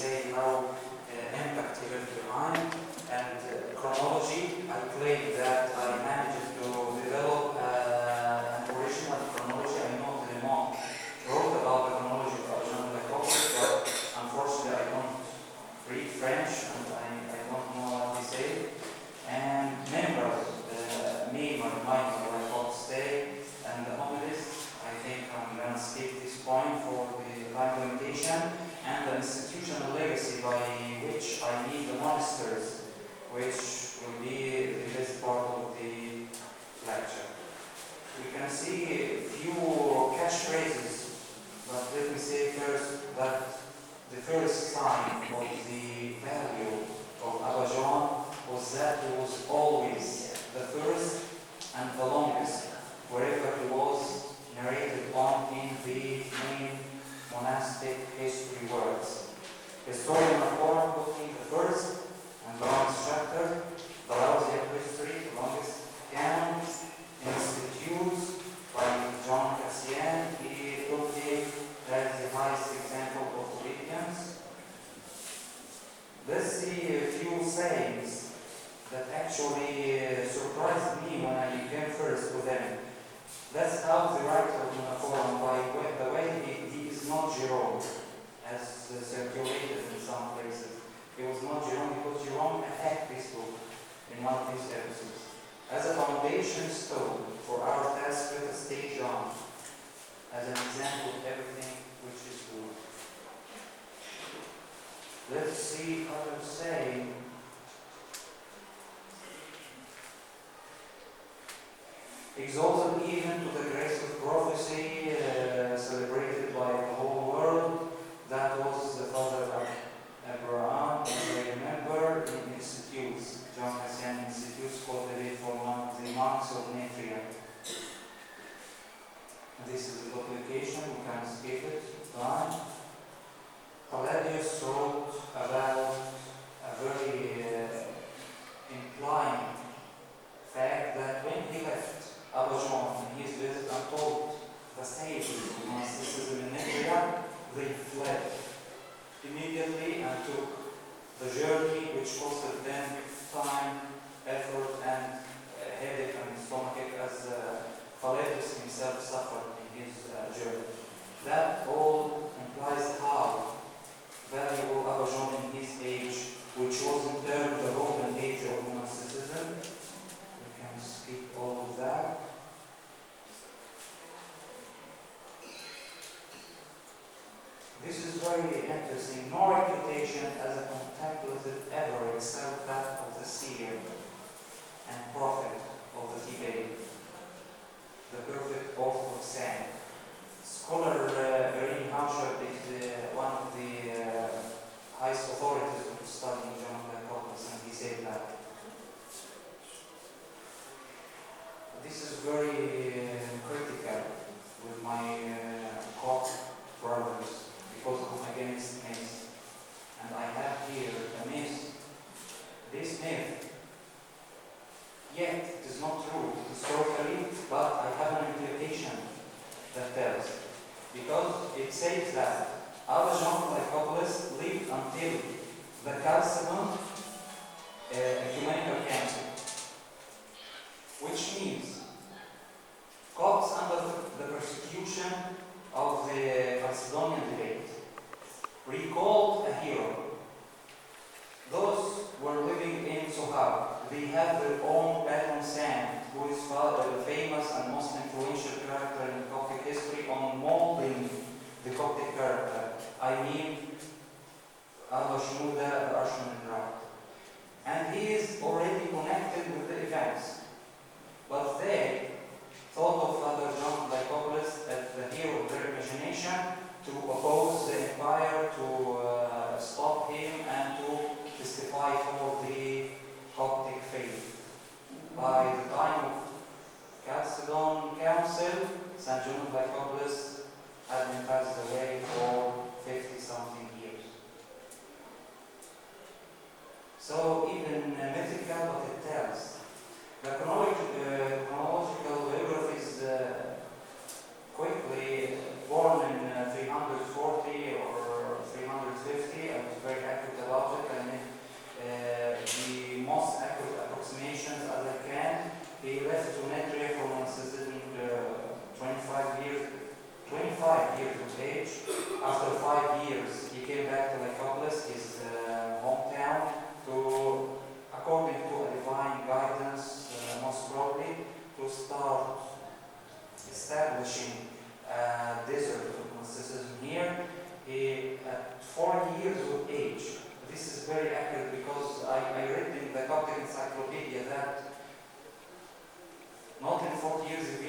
say how impact he left behind. And chronology, I claim that I managed to develop an original chronology. I know the monk wrote about the chronology of Jean Lycopolis, but unfortunately I don't read French and I don't know what he said. And members, me, my Lycopolis stay, and the homilies, I think I'm going to skip this point for the time limitation, and the institutional legacy by which I need the monasteries, which will be the best part of the lecture. We can see a few catchphrases, but let me say first that the first sign of the value of Abba John was that he was always the first and the longest, wherever he was narrated on in the main monastic history works. Historian Reform putting the first and the longest chapter, the Lausian history, the longest canon, institutes by John Cassian. He took it as the highest example of obedience. Let's see a few sayings that actually surprised me when I came first with them. That's how the writer of Monastic, by the way, he is not Jerome, as circulated in some places. He was not Jerome because Jerome attacked this book in one of these episodes. As a foundation stone for our task, let us take John as an example of everything which is good. Let's see how to say. Exalted even to the grace of prophecy, celebrated by the whole world. That was the father of Abraham, as I remember, in institutes, John Cassian institutes, quoted for the monks of Nitria. This is the publication, we can skip it. Fine. Palladius wrote about a very implying fact that when he left Abba John in his visit and told the sages of monasticism in Nitria, they fled immediately and took the journey which costed them time, effort, and headache and stomachache, as Palladius himself suffered in his journey. That all implies how valuable Abba John in his age, which was in turn the golden age of monasticism. We can skip all of that. This is very interesting. No reputation as a contemplative ever except that of the seer and prophet of the Tibet, the perfect Orthodox saint. Scholar Irene Hauscher is one of the highest authorities of studying John Lycopolis, and he said that. This is very critical with my Coptic brothers because of against myth. And I have here a myth. This myth, yet it is not true historically, but I have an implication that tells. Because it says that Abba John Lycopolis lived until the Chalcedon Ecumenical Council, which means Copts under the persecution of the Chalcedonian debate recalled a hero. Those were living in Sohar. They had their own patron saint, who is the famous and most influential character in Coptic history on molding the Coptic character. I mean, Abba Shmuda the Archon. And he is already connected with the events. But they thought of Father John Lycopolis as the hero of their imagination to oppose the empire, to stop him, and to testify for the Coptic faith. By the time of Chalcedon Council, St. John of Lycopolis had been passed away for 50-something years. So even mythical, but it tells. The chronological biography is quickly born in 340 or 350 and very is very accurate because I read in the Coptic Encyclopedia that not in 40 years of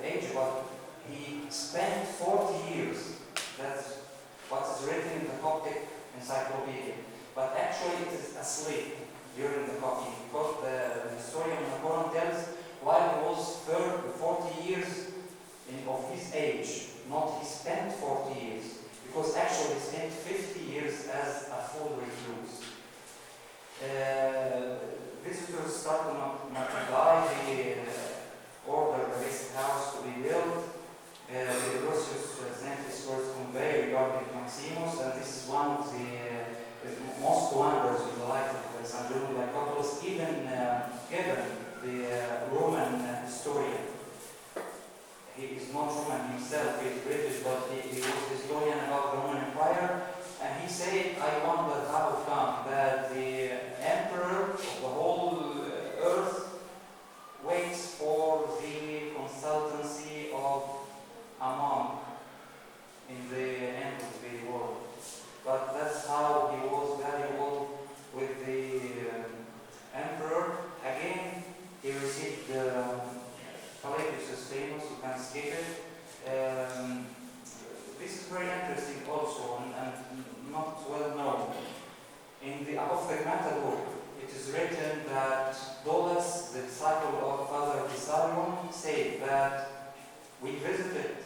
age, but he spent 40 years. That's what is written in the Coptic Encyclopedia. But actually it is asleep during the Coptic, because the historian Napoleon tells while he was 40 years of his age, not he spent 40 years, because actually he spent 50 years as a full recluse. Visitors start to multiply, they order the guest house to be built. The Russians sent his first convey regarding Maximus, and this is one of the most wonders in the life of St. John Lycopolis, even given the Roman historian. He is not Roman himself, he is British, but he was a historian about the Roman Empire, and he said, I wonder how it come that the emperor of the whole earth waits for the consultancy of a monk in the end of the world. But that's how he was valuable with the emperor. Again, he received Palladius is famous, you can skip it. This is very interesting also and not well known. In the Abba book, it is written that Dolus, the disciple of Father Basel, said that we visited